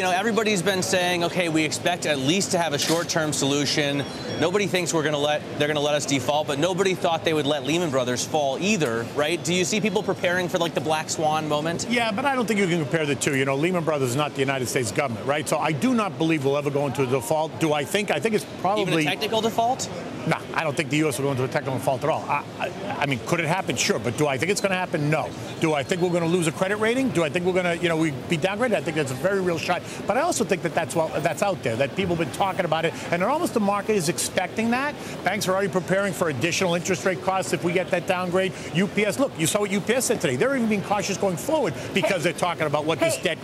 everybody's been saying, okay, we expect at least to have a short-term solution. Nobody thinks they're going to let us default, but nobody thought they would let Lehman Brothers fall either, right? Do you see people preparing for like the black swan moment? Yeah, but I don't think you can compare the two. Lehman Brothers is not the United States government, right? So I do not believe we'll ever go into a default. Do I think? I think it's probably even a technical default. No, I don't think the U.S. will go into a technical default at all. I mean, could it happen? Sure. But do I think it's going to happen? No. Do I think we're going to lose a credit rating? Do I think we're going to, we be downgraded? I think that's a very real shot. But I also think that that's out there, that people have been talking about it. And almost the market is expecting that. Banks are already preparing for additional interest rate costs if we get that downgrade. UPS, look, you saw what UPS said today. They're even being cautious going forward because they're talking about what this debt...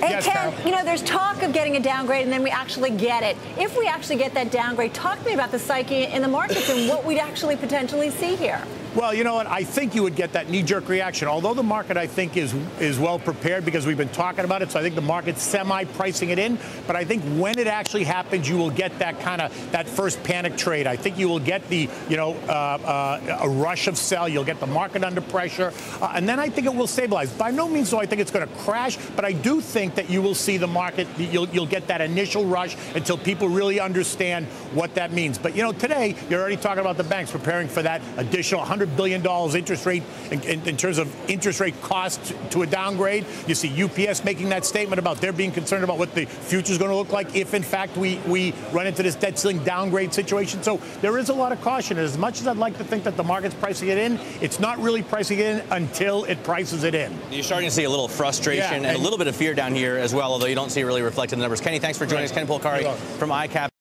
Hey, yes, Ken, there's talk of getting a downgrade, and then we actually get it. If we actually get that downgrade, talk to me about the psyche in the markets and what we'd actually potentially see here. Well, you know what? I think you would get that knee-jerk reaction. Although the market, I think, is well prepared because we've been talking about it, so I think the market's semi-pricing it in. But I think when it actually happens, you will get that first panic trade. I think you will get the, a rush of sell. You'll get the market under pressure, and then I think it will stabilize. By no means do I think it's going to crash, but I do think that you will see the market. You'll get that initial rush until people really understand what that means. But today you're already talking about the banks preparing for that additional $100 billion interest rate in terms of interest rate cost to a downgrade. You see UPS making that statement about they're being concerned about what the future is going to look like if, in fact, we run into this debt ceiling downgrade situation. So there is a lot of caution. As much as I'd like to think that the market's pricing it in, it's not really pricing it in until it prices it in. You're starting to see a little frustration and a little bit of fear down here as well, although you don't see it really reflected in the numbers. Kenny, thanks for joining us. Ken Polcari from ICAP.